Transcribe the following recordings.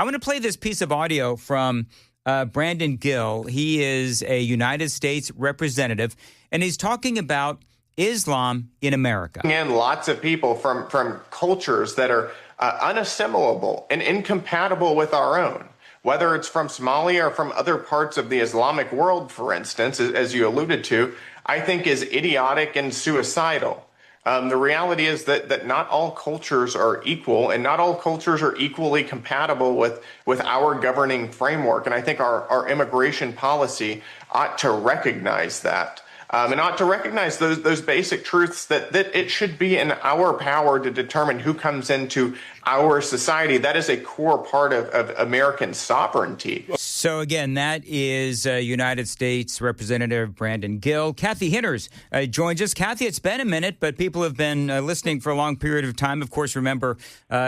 I want to play this piece of audio from Brandon Gill. He is a United States representative, and he's talking about Islam in America. And lots of people from cultures that are unassimilable and incompatible with our own, whether it's from Somalia or from other parts of the Islamic world, for instance, as you alluded to, I think is idiotic and suicidal. The reality is that not all cultures are equal, and not all cultures are equally compatible with our governing framework. And I think our immigration policy ought to recognize that. And ought to recognize those basic truths that it should be in our power to determine who comes into our society. That is a core part of American sovereignty. So, again, that is United States Representative Brandon Gill. Cathy Hinners joins us. Cathy, it's been a minute, but people have been listening for a long period of time. Of course, remember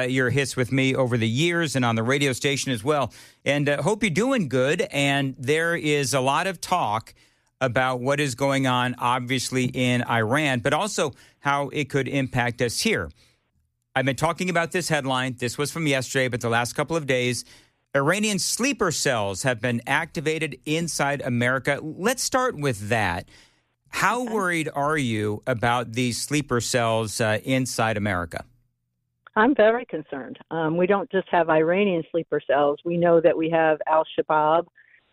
your hits with me over the years and on the radio station as well. And hope you're doing good. And there is a lot of talk about what is going on, obviously, in Iran, but also how it could impact us here. I've been talking about this headline. This was from yesterday, but the last couple of days, Iranian sleeper cells have been activated inside America. Let's start with that. How worried are you about these sleeper cells inside America? I'm very concerned. We don't just have Iranian sleeper cells. We know that we have al-Shabaab.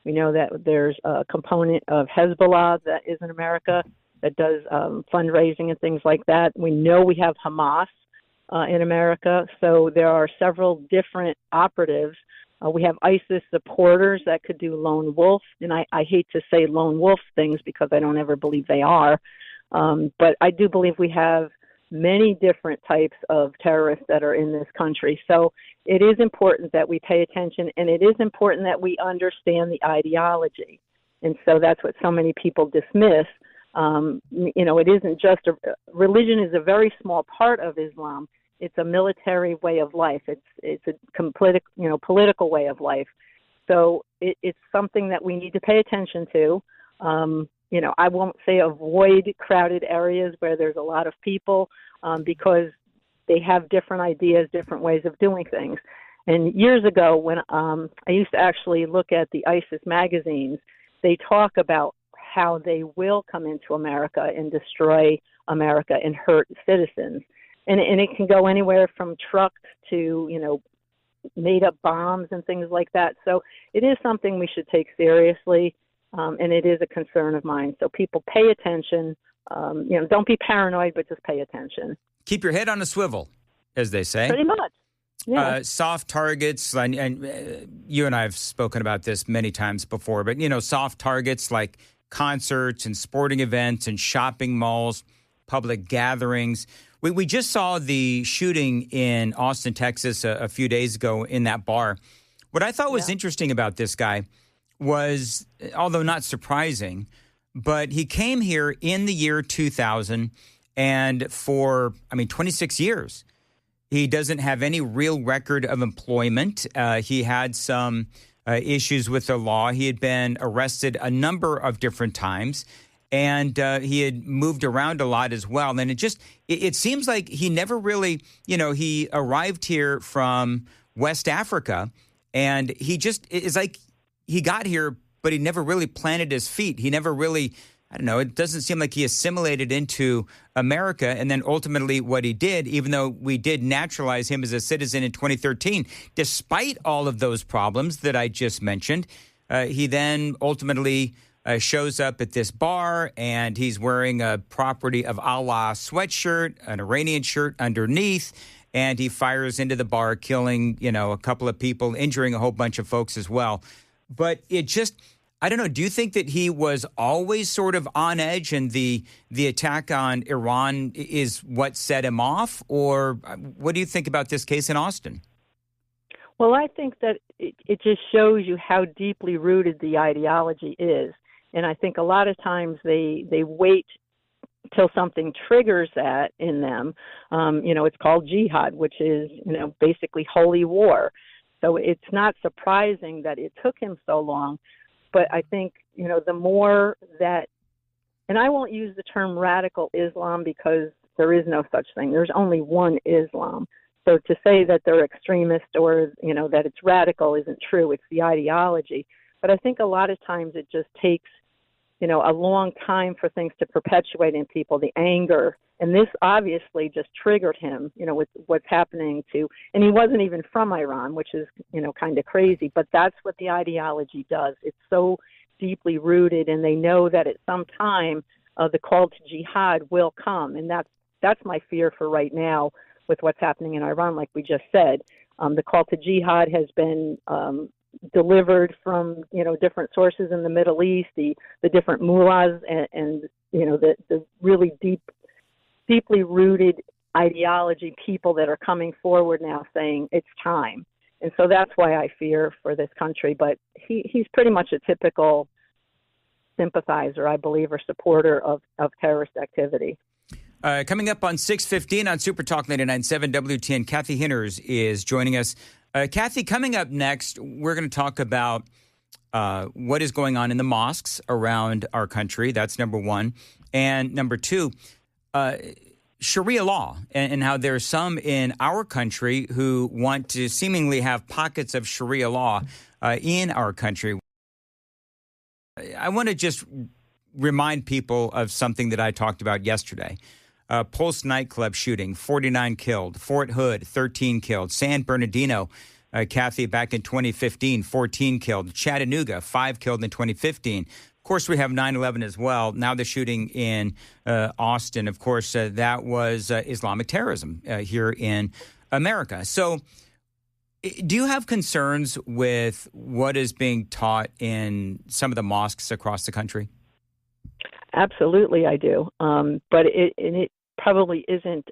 We know that there's a component of Hezbollah that is in America that does fundraising and things like that. We know we have Hamas in America. So there are several different operatives. We have ISIS supporters that could do lone wolf. And I hate to say lone wolf things because I don't ever believe they are. But I do believe we have many different types of terrorists that are in this country. So it is important that we pay attention, and it is important that we understand the ideology. And so that's what so many people dismiss. It isn't just religion is a very small part of Islam. It's a military way of life. It's a complete, political way of life. So it's something that we need to pay attention to. I won't say avoid crowded areas where there's a lot of people because they have different ideas, different ways of doing things. And years ago, when I used to actually look at the ISIS magazines, they talk about how they will come into America and destroy America and hurt citizens. And it can go anywhere from trucks to, made-up bombs and things like that. So it is something we should take seriously. And it is a concern of mine. So people pay attention. Don't be paranoid, but just pay attention. Keep your head on a swivel, as they say. Pretty much. Yeah. Soft targets, and you and I have spoken about this many times before, but, soft targets like concerts and sporting events and shopping malls, public gatherings. We just saw the shooting in Austin, Texas a few days ago in that bar. What I thought was interesting about this guy was, although not surprising, but he came here in the year 2000, and for, 26 years, he doesn't have any real record of employment. He had some issues with the law. He had been arrested a number of different times, and he had moved around a lot as well. And it seems like he never really, he arrived here from West Africa, and it's like he got here, but he never really planted his feet. He never really, it doesn't seem like he assimilated into America. And then ultimately what he did, even though we did naturalize him as a citizen in 2013, despite all of those problems that I just mentioned, he then ultimately shows up at this bar, and he's wearing a Property of Allah sweatshirt, an Iranian shirt underneath, and he fires into the bar, killing, a couple of people, injuring a whole bunch of folks as well. But it just, I don't know, do you think that he was always sort of on edge and the attack on Iran is what set him off? Or what do you think about this case in Austin? Well, I think that it just shows you how deeply rooted the ideology is. And I think a lot of times they wait till something triggers that in them. It's called jihad, which is, basically holy war. So it's not surprising that it took him so long. But I think, the more that, and I won't use the term radical Islam because there is no such thing. There's only one Islam. So to say that they're extremist or, that it's radical isn't true. It's the ideology. But I think a lot of times it just takes, a long time for things to perpetuate in people, the anger. And this obviously just triggered him, with what's happening and he wasn't even from Iran, which is, kind of crazy. But that's what the ideology does. It's so deeply rooted, and they know that at some time the call to jihad will come. And that's my fear for right now with what's happening in Iran, like we just said. The call to jihad has been delivered from, different sources in the Middle East, the different mullahs and the really deeply rooted ideology people that are coming forward now saying it's time. And so that's why I fear for this country. But he's pretty much a typical sympathizer, I believe, or supporter of terrorist activity. Coming up on 6:15 on Super Talk 99.7 WTN, Cathy Hinners is joining us. Cathy, coming up next, we're going to talk about what is going on in the mosques around our country. That's number one. And number two, Sharia law and how there are some in our country who want to seemingly have pockets of Sharia law in our country. I want to just remind people of something that I talked about yesterday. Pulse nightclub shooting, 49 killed. Fort Hood, 13 killed. San Bernardino, Cathy, back in 2015, 14 killed. Chattanooga, 5 killed in 2015. Of course, we have 9/11 as well. Now the shooting in Austin, of course, that was Islamic terrorism here in America. So do you have concerns with what is being taught in some of the mosques across the country? Absolutely, I do. But it probably isn't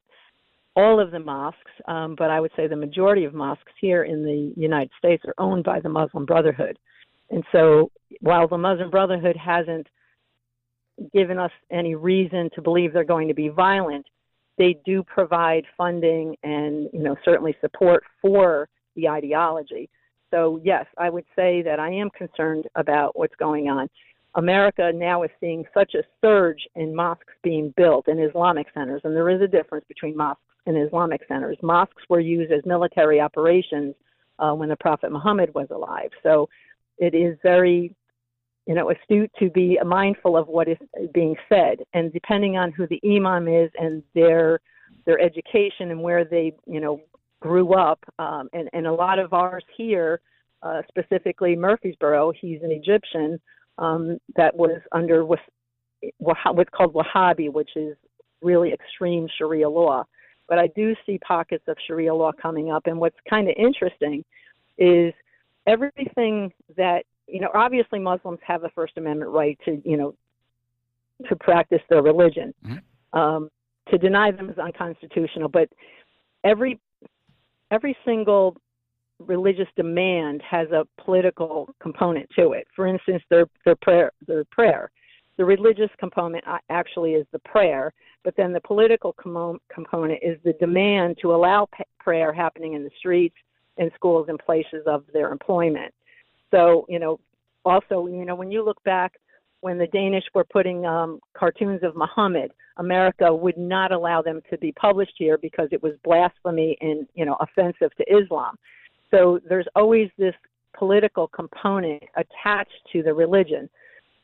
all of the mosques, but I would say the majority of mosques here in the United States are owned by the Muslim Brotherhood. And so while the Muslim Brotherhood hasn't given us any reason to believe they're going to be violent, they do provide funding and, certainly support for the ideology. So, yes, I would say that I am concerned about what's going on. America now is seeing such a surge in mosques being built in Islamic centers, and there is a difference between mosques and Islamic centers. Mosques were used as military operations when the Prophet Muhammad was alive. So it is very, astute to be mindful of what is being said. And depending on who the imam is and their education and where they, grew up, and a lot of ours here, specifically Murfreesboro, he's an Egyptian, that was under what's called Wahhabi, which is really extreme Sharia law. But I do see pockets of Sharia law coming up. And what's kind of interesting is everything that, obviously Muslims have a First Amendment right to, to practice their religion. Mm-hmm. To deny them is unconstitutional. But every single religious demand has a political component to it. For instance, their prayer. The religious component actually is the prayer, but then the political component is the demand to allow prayer happening in the streets, in schools, and places of their employment. So, also, when you look back when the Danish were putting cartoons of Muhammad, America would not allow them to be published here because it was blasphemy and, offensive to Islam. So there's always this political component attached to the religion.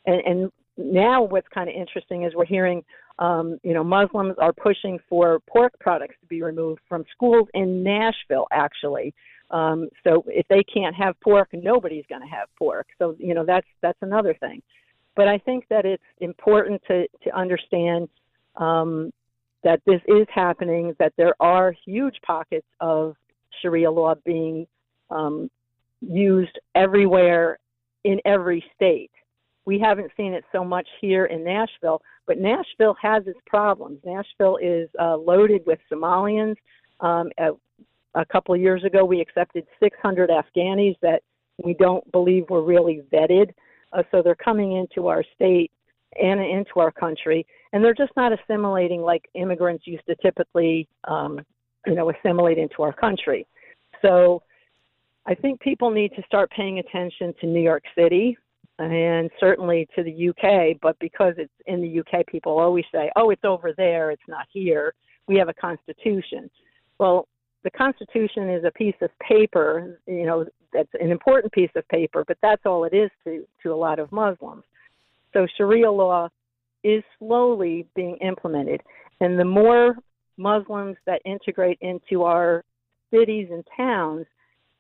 And now what's kind of interesting is we're hearing, Muslims are pushing for pork products to be removed from schools in Nashville, actually. So if they can't have pork, nobody's going to have pork. So, that's another thing. But I think that it's important to understand that this is happening, that there are huge pockets of Sharia law being used everywhere in every state. We haven't seen it so much here in Nashville, but Nashville has its problems. Nashville is loaded with Somalians. A couple of years ago, we accepted 600 Afghanis that we don't believe were really vetted. So they're coming into our state and into our country, and they're just not assimilating like immigrants used to typically, assimilate into our country. So I think people need to start paying attention to New York City and certainly to the UK, but because it's in the UK, people always say, oh, it's over there, it's not here. We have a constitution. Well, the Constitution is a piece of paper, that's an important piece of paper, but that's all it is to a lot of Muslims. So Sharia law is slowly being implemented. And the more Muslims that integrate into our cities and towns,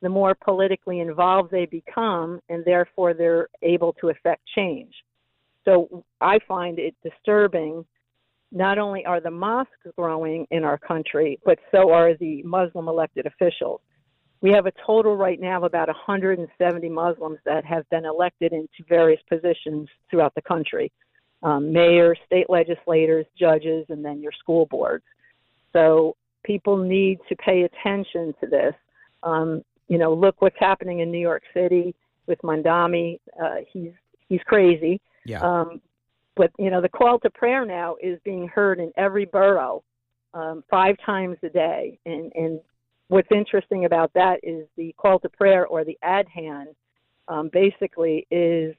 the more politically involved they become, and therefore they're able to affect change. So I find it disturbing. Not only are the mosques growing in our country, but so are the Muslim elected officials. We have a total right now of about 170 Muslims that have been elected into various positions throughout the country. Mayors, state legislators, judges, and then your school boards. So people need to pay attention to this. Look what's happening in New York City with Mandami. He's crazy. Yeah. But the call to prayer now is being heard in every borough 5 times a day. And what's interesting about that is the call to prayer, or the adhan, basically is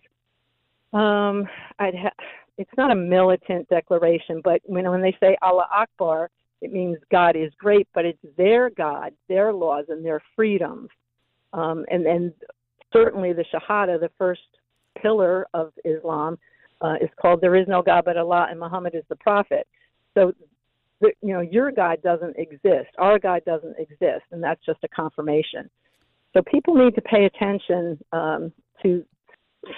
it's not a militant declaration, but when they say Allah Akbar, it means God is great, but it's their God, their laws, and their freedoms. And certainly the Shahada, the first pillar of Islam, is called "There is no God but Allah, and Muhammad is the Prophet." So, your God doesn't exist. Our God doesn't exist, and that's just a confirmation. So people need to pay attention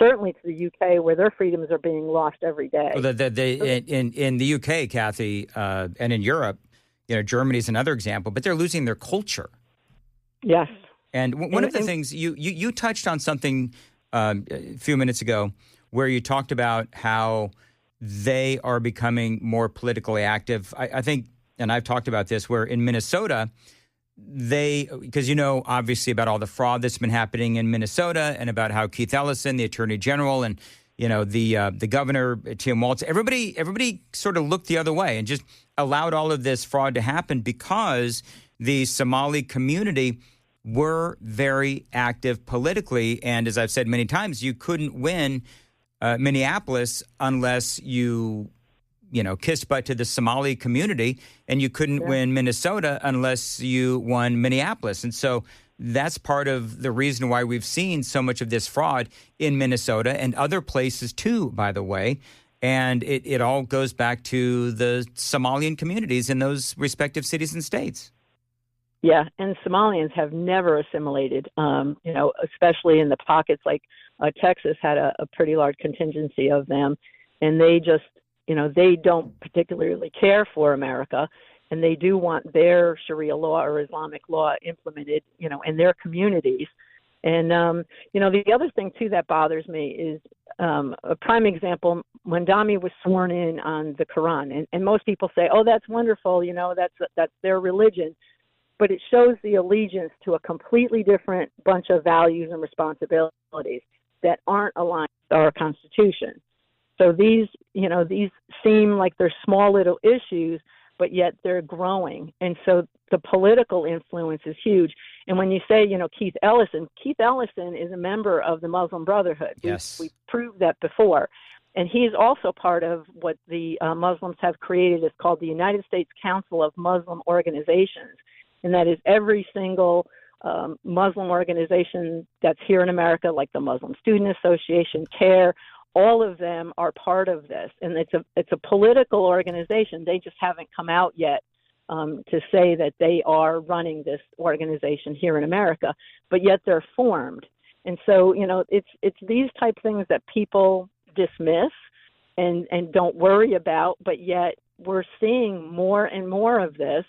certainly to the UK, where their freedoms are being lost every day. Well, in the UK, Cathy, and in Europe, Germany is another example, but they're losing their culture. Yes. And one of the things you touched on something a few minutes ago, where you talked about how they are becoming more politically active. I think, and I've talked about this, where in Minnesota, because obviously about all the fraud that's been happening in Minnesota, and about how Keith Ellison, the Attorney General, and the governor, Tim Walz, everybody sort of looked the other way and just allowed all of this fraud to happen because the Somali community were very active politically. And as I've said many times, you couldn't win Minneapolis unless you kissed butt to the Somali community, and you couldn't win Minnesota unless you won Minneapolis. And so that's part of the reason why we've seen so much of this fraud in Minnesota and other places too, by the way. And it all goes back to the Somalian communities in those respective cities and states. Yeah, and Somalians have never assimilated, especially in the pockets like Texas had a pretty large contingency of them, and they just, they don't particularly care for America, and they do want their Sharia law or Islamic law implemented, in their communities. And, the other thing, too, that bothers me is a prime example, when Mandami was sworn in on the Quran, and most people say, oh, that's wonderful, that's their religion. But it shows the allegiance to a completely different bunch of values and responsibilities that aren't aligned with our Constitution. So these seem like they're small little issues, but yet they're growing. And so the political influence is huge. And when you say, Keith Ellison is a member of the Muslim Brotherhood. Yes. We proved that before. And he's also part of what the Muslims have created. It's called the United States Council of Muslim Organizations. And that is every single Muslim organization that's here in America, like the Muslim Student Association, CARE, all of them are part of this. And it's a political organization. They just haven't come out yet to say that they are running this organization here in America, but yet they're formed. And so, it's these type things that people dismiss and don't worry about, but yet we're seeing more and more of this.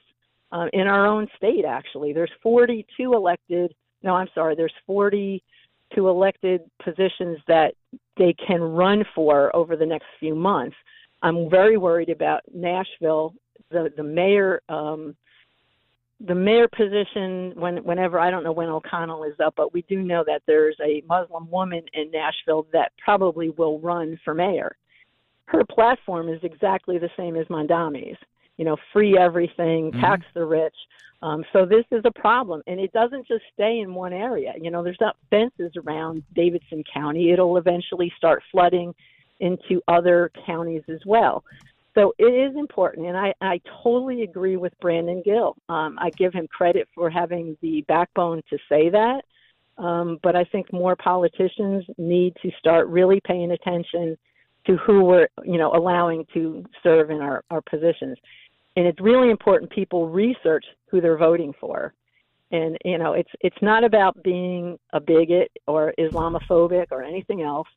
In our own state, actually, there's 42 elected positions that they can run for over the next few months. I'm very worried about Nashville, the mayor position. Whenever, I don't know when O'Connell is up, but we do know that there's a Muslim woman in Nashville that probably will run for mayor. Her platform is exactly the same as Mandami's. Free everything, tax the rich. So this is a problem. And it doesn't just stay in one area. There's not fences around Davidson County. It'll eventually start flooding into other counties as well. So it is important, and I totally agree with Brandon Gill. I give him credit for having the backbone to say that, but I think more politicians need to start really paying attention to who we're, allowing to serve in our positions. And it's really important people research who they're voting for. And, it's not about being a bigot or Islamophobic or anything else.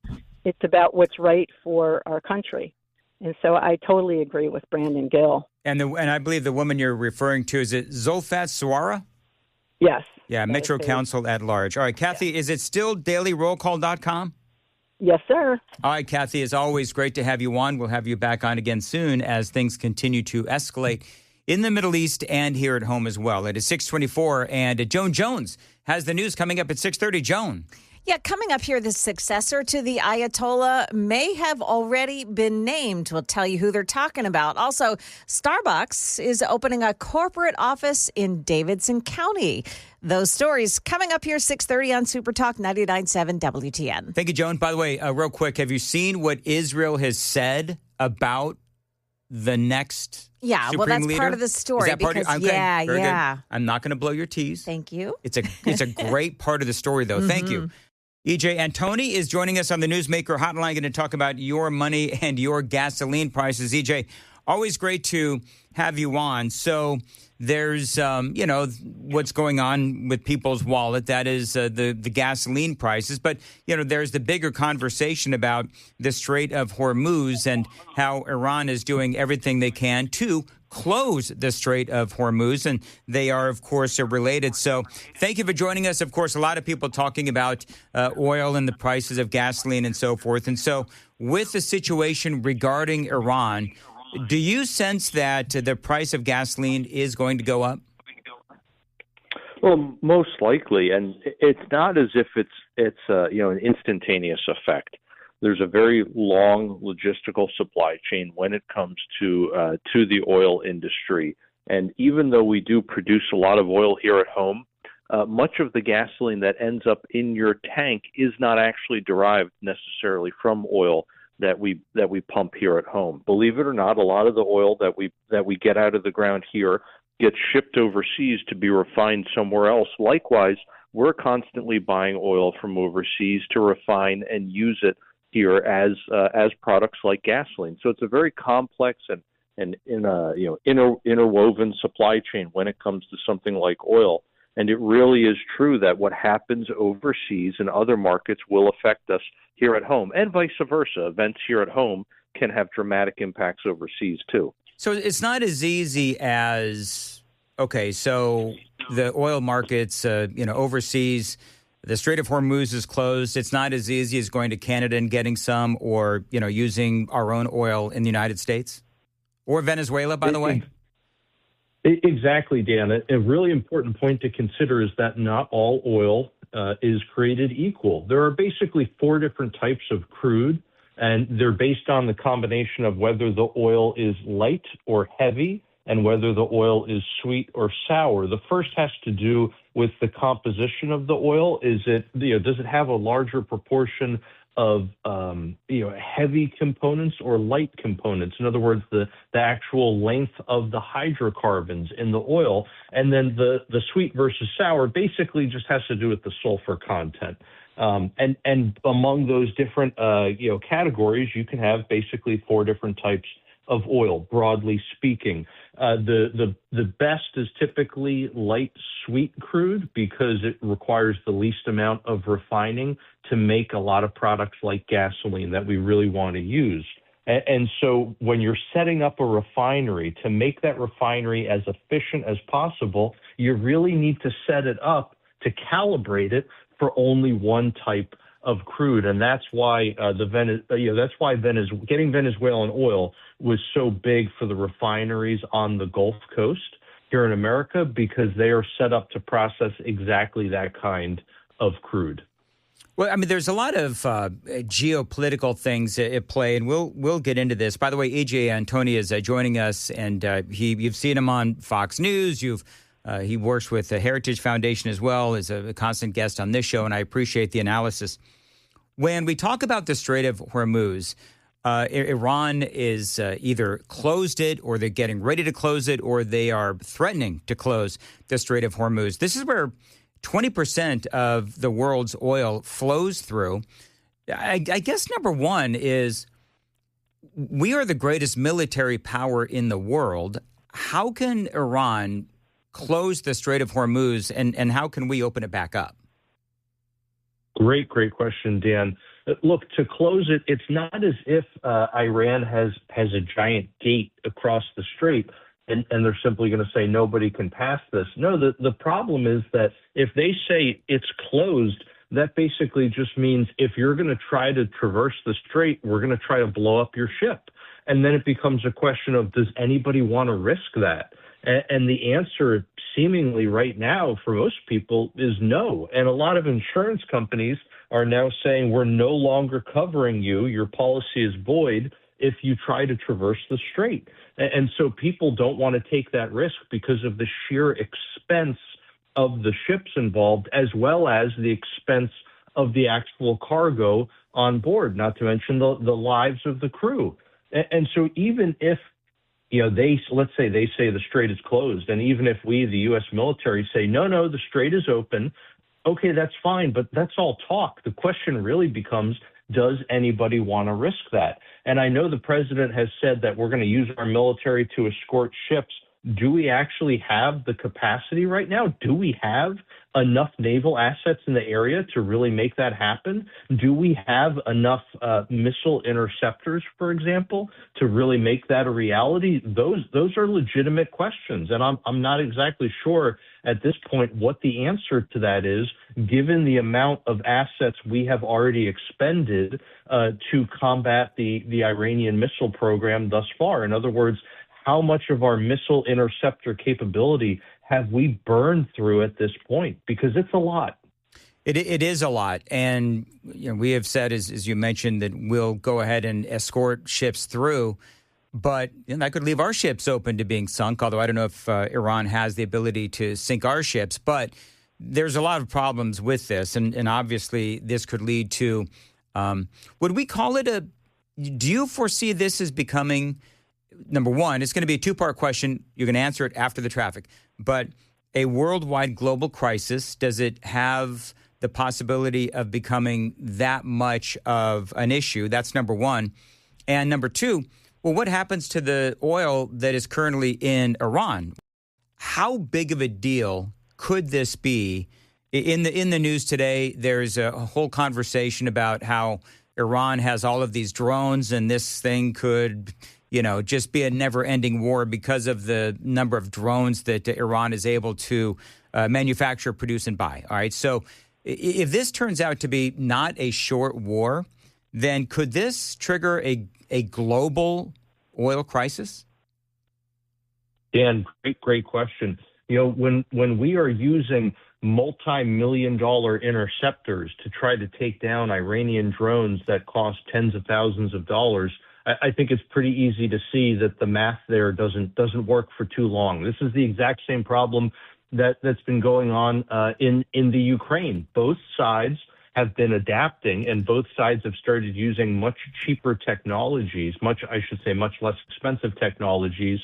It's about what's right for our country. And so I totally agree with Brandon Gill. And I believe the woman you're referring to, is it Zulfat Suara? Yes. Yeah, Metro Council at Large. All right, Cathy, is it still dailyrollcall.com? Yes, sir. All right, Cathy, it's always great to have you on. We'll have you back on again soon as things continue to escalate in the Middle East and here at home as well. It is 6:24, and Joan Jones has the news coming up at 6:30. Joan. Yeah, coming up here, the successor to the Ayatollah may have already been named. We'll tell you who they're talking about. Also, Starbucks is opening a corporate office in Davidson County. Those stories coming up here, 6:30 on Super Talk 99.7 WTN. Thank you, Joan. By the way, real quick, have you seen what Israel has said about the next Supreme that's leader? part of the story. Is that part because, okay, yeah. Good. I'm not going to blow your tease. Thank you. It's a great part of the story, though. Thank you. EJ Antoni is joining us on the Newsmaker Hotline, going to talk about your money and your gasoline prices. EJ, always great to have you on. So there's, what's going on with people's wallet. That is the gasoline prices. But, there's the bigger conversation about the Strait of Hormuz and how Iran is doing everything they can to close the Strait of Hormuz, and they are, of course, related. So thank you for joining us. Of course, a lot of people talking about oil and the prices of gasoline and so forth. And so with the situation regarding Iran, do you sense that the price of gasoline is going to go up? Well, most likely, and it's not as if it's an instantaneous effect. There's a very long logistical supply chain when it comes to the oil industry. And even though we do produce a lot of oil here at home, much of the gasoline that ends up in your tank is not actually derived necessarily from oil that we pump here at home. Believe it or not, a lot of the oil that we get out of the ground here gets shipped overseas to be refined somewhere else. Likewise, we're constantly buying oil from overseas to refine and use it here as products like gasoline. So it's a very complex and interwoven supply chain when it comes to something like oil. And it really is true that what happens overseas in other markets will affect us here at home, and vice versa. Events here at home can have dramatic impacts overseas too. So it's not as easy as, okay, so the oil markets, overseas, the Strait of Hormuz is closed. It's not as easy as going to Canada and getting some, or, using our own oil in the United States or Venezuela, by the way. Exactly, Dan. A really important point to consider is that not all oil is created equal. There are basically 4 different types of crude, and they're based on the combination of whether the oil is light or heavy and whether the oil is sweet or sour. The first has to do with the composition of the oil. Does it have a larger proportion of heavy components or light components? In other words, the actual length of the hydrocarbons in the oil. And then the sweet versus sour basically just has to do with the sulfur content. And among those different categories, you can have basically 4 different types of oil, broadly speaking. The best is typically light sweet crude because it requires the least amount of refining to make a lot of products like gasoline that we really want to use. And so when you're setting up a refinery, to make that refinery as efficient as possible, you really need to set it up to calibrate it for only one type of crude, and that's why getting Venezuelan oil was so big for the refineries on the Gulf Coast here in America, because they are set up to process exactly that kind of crude. Well, I mean, there's a lot of geopolitical things at play, and we'll get into this. By the way, EJ Antoni is joining us, and you've seen him on Fox News. He works with the Heritage Foundation as well, as a constant guest on this show, and I appreciate the analysis. When we talk about the Strait of Hormuz, Iran is either closed it, or they're getting ready to close it, or they are threatening to close the Strait of Hormuz. This is where 20% of the world's oil flows through. I guess number one is we are the greatest military power in the world. How can Iran close the Strait of Hormuz, and how can we open it back up? Great question, Dan. Look, to close it, it's not as if Iran has a giant gate across the strait and they're simply going to say nobody can pass this. No, the problem is that if they say it's closed, that basically just means if you're going to try to traverse the strait, we're going to try to blow up your ship. And then it becomes a question of, does anybody want to risk that? And the answer seemingly right now for most people is no. And a lot of insurance companies are now saying we're no longer covering you. Your policy is void if you try to traverse the strait. And so people don't want to take that risk because of the sheer expense of the ships involved, as well as the expense of the actual cargo on board, not to mention the lives of the crew. And so even if let's say they say the strait is closed, and even if we, the U.S. military, say, no, the strait is open, okay, that's fine, but that's all talk. The question really becomes, does anybody want to risk that? And I know the president has said that we're going to use our military to escort ships. Do we actually have the capacity right now? Do we have enough naval assets in the area to really make that happen? Do we have enough missile interceptors, for example, to really make that a reality? Those are legitimate questions, and I'm not exactly sure at this point what the answer to that is, given the amount of assets we have already expended to combat the Iranian missile program thus far. In other words, how much of our missile interceptor capability have we burned through at this point? Because it's a lot. It is a lot. And we have said, as you mentioned, that we'll go ahead and escort ships through. But that could leave our ships open to being sunk, although I don't know if Iran has the ability to sink our ships. But there's a lot of problems with this. And obviously, this could lead to, would we call it do you foresee this as becoming, number one, it's going to be a two-part question. You're going to answer it after the traffic. But a worldwide global crisis, does it have the possibility of becoming that much of an issue? That's number one. And number two, well, what happens to the oil that is currently in Iran? How big of a deal could this be? In the news today, there's a whole conversation about how Iran has all of these drones, and this thing could, just be a never-ending war because of the number of drones that Iran is able to manufacture, produce, and buy. All right. So if this turns out to be not a short war, then could this trigger a global oil crisis? Dan, great question. When we are using multi-million-dollar interceptors to try to take down Iranian drones that cost tens of thousands of dollars, I think it's pretty easy to see that the math there doesn't work for too long. This is the exact same problem that's been going on in the Ukraine. Both sides have been adapting, and both sides have started using much cheaper technologies, much less expensive technologies,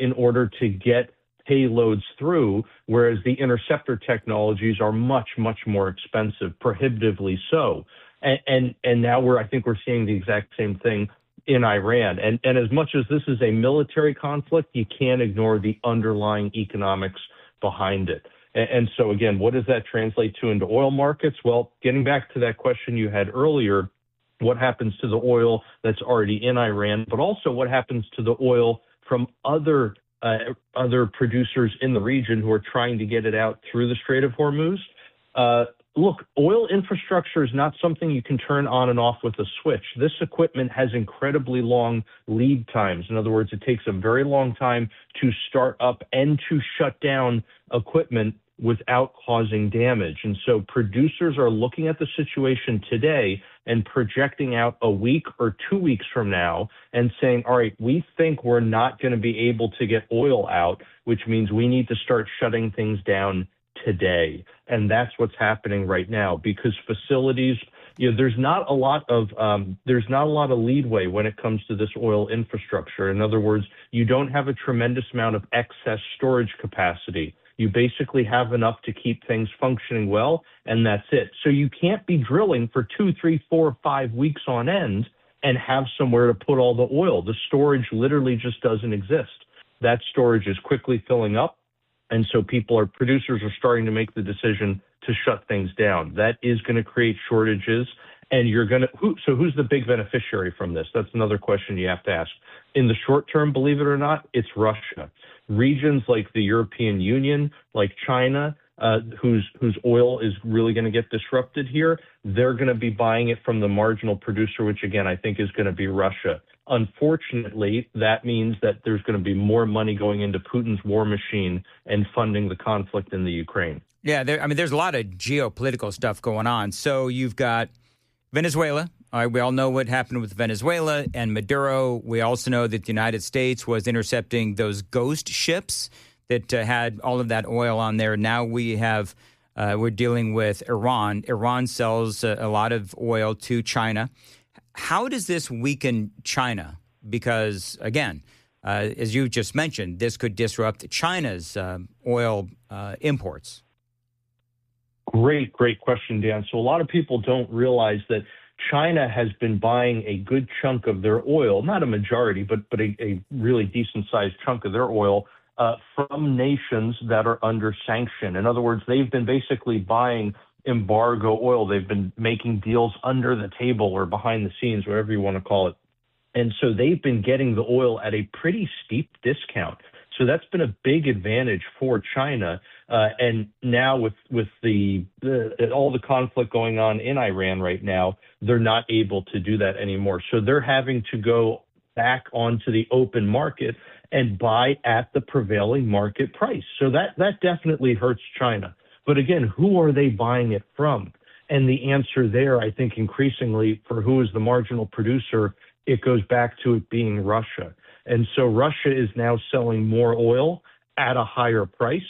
in order to get payloads through, whereas the interceptor technologies are much, much more expensive, prohibitively so. And now I think we're seeing the exact same thing in Iran. And as much as this is a military conflict, you can't ignore the underlying economics behind it. And so, again, what does that translate to into oil markets? Well, getting back to that question you had earlier, what happens to the oil that's already in Iran, but also what happens to the oil from other producers in the region who are trying to get it out through the Strait of Hormuz? Look, oil infrastructure is not something you can turn on and off with a switch. This equipment has incredibly long lead times. In other words, it takes a very long time to start up and to shut down equipment without causing damage. And so producers are looking at the situation today and projecting out a week or 2 weeks from now and saying, all right, we think we're not going to be able to get oil out, which means we need to start shutting things down today. And that's what's happening right now, because facilities there's not a lot of leadway when it comes to this oil infrastructure. In other words, you don't have a tremendous amount of excess storage capacity. You basically have enough to keep things functioning well, and that's it. So you can't be drilling for 2, 3, 4, 5 weeks on end and have somewhere to put all the oil. The storage literally just doesn't exist. That storage is quickly filling up, and so producers are starting to make the decision to shut things down. That is going to create shortages, and who's the big beneficiary from this? That's another question you have to ask. In the short term, believe it or not, it's Russia. Regions like the European Union, like China, whose oil is really going to get disrupted here, they're going to be buying it from the marginal producer, which again, I think is going to be Russia. Unfortunately, that means that there's going to be more money going into Putin's war machine and funding the conflict in the Ukraine. Yeah, there's a lot of geopolitical stuff going on. So you've got Venezuela. All right, we all know what happened with Venezuela and Maduro. We also know that the United States was intercepting those ghost ships that had all of that oil on there. Now we're dealing with Iran. Iran sells a lot of oil to China. How does this weaken China? Because, again, as you just mentioned, this could disrupt China's oil imports. Great question, Dan. So a lot of people don't realize that China has been buying a good chunk of their oil, not a majority, but a really decent-sized chunk of their oil from nations that are under sanction. In other words, they've been basically buying embargo oil. They've been making deals under the table or behind the scenes, whatever you want to call it. And so they've been getting the oil at a pretty steep discount. So that's been a big advantage for China. And now with all the conflict going on in Iran right now, they're not able to do that anymore. So they're having to go back onto the open market and buy at the prevailing market price. So that definitely hurts China. But again, who are they buying it from? And the answer there, I think increasingly for who is the marginal producer, it goes back to it being Russia. And so Russia is now selling more oil at a higher price,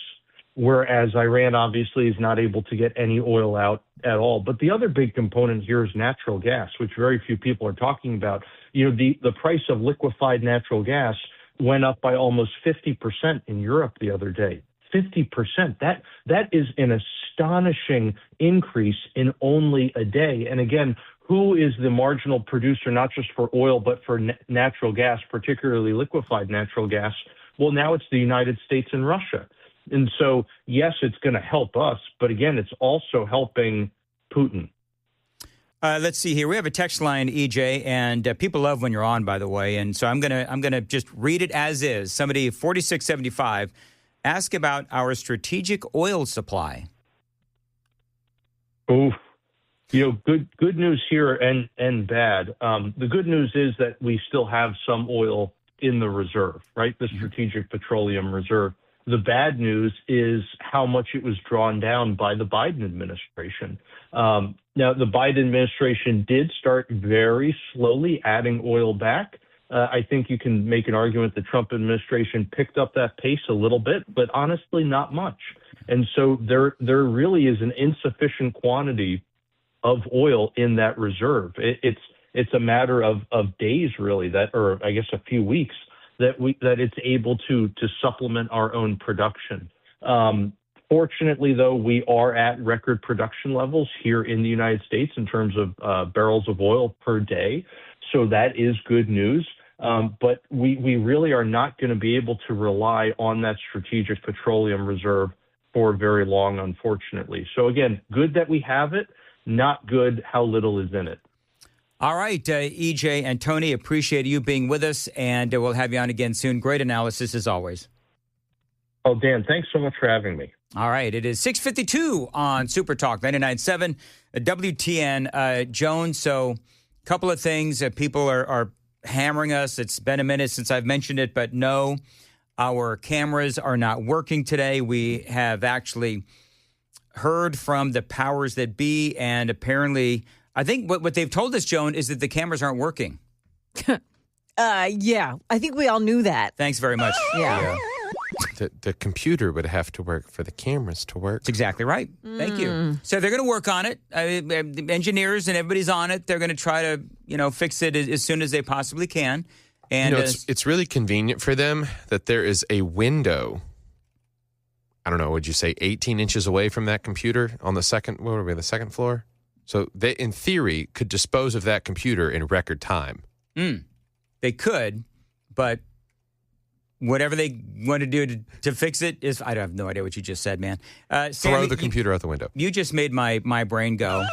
whereas Iran obviously is not able to get any oil out at all. But the other big component here is natural gas, which very few people are talking about. The price of liquefied natural gas went up by almost 50% in Europe the other day. 50%. That is an astonishing increase in only a day. And again, who is the marginal producer, not just for oil, but for natural gas, particularly liquefied natural gas? Well, now it's the United States and Russia. And so, yes, it's going to help us, but again, it's also helping Putin. Let's see here. We have a text line, EJ, and people love when you're on, by the way. And so I'm gonna just read it as is. Somebody 4675 ask about our strategic oil supply. Oh, good news here and bad. The good news is that we still have some oil in the reserve, right? The Strategic Petroleum Reserve. The bad news is how much it was drawn down by the Biden administration. Now, the Biden administration did start very slowly adding oil back. I think you can make an argument the Trump administration picked up that pace a little bit, but honestly, not much. And so there really is an insufficient quantity of oil in that reserve. It's a matter of days, really, or I guess a few weeks, that it's able to supplement our own production. Fortunately, though, we are at record production levels here in the United States in terms of barrels of oil per day. So that is good news. But we really are not going to be able to rely on that Strategic Petroleum Reserve for very long, unfortunately. So again, good that we have it, not good how little is in it. All right, EJ Antoni, appreciate you being with us, and we'll have you on again soon. Great analysis as always. Oh, Dan, thanks so much for having me. All right, it is 6:52 on Super Talk 99.7 WTN. Joan, so a couple of things. People are hammering us. It's been a minute since I've mentioned it, but no, our cameras are not working today. We have actually heard from the powers that be, and apparently, I think what they've told us, Joan, is that the cameras aren't working. Yeah, I think we all knew that. Thanks very much. Yeah. The computer would have to work for the cameras to work. That's exactly right. Thank you. So they're going to work on it. The engineers and everybody's on it. They're going to try to, fix it as soon as they possibly can. And it's really convenient for them that there is a window. I don't know. Would you say 18 inches away from that computer on the second floor? So they, in theory, could dispose of that computer in record time. They could, but whatever they want to do to fix it is, I have no idea what you just said, man. Throw the computer out the window. You just made my brain go.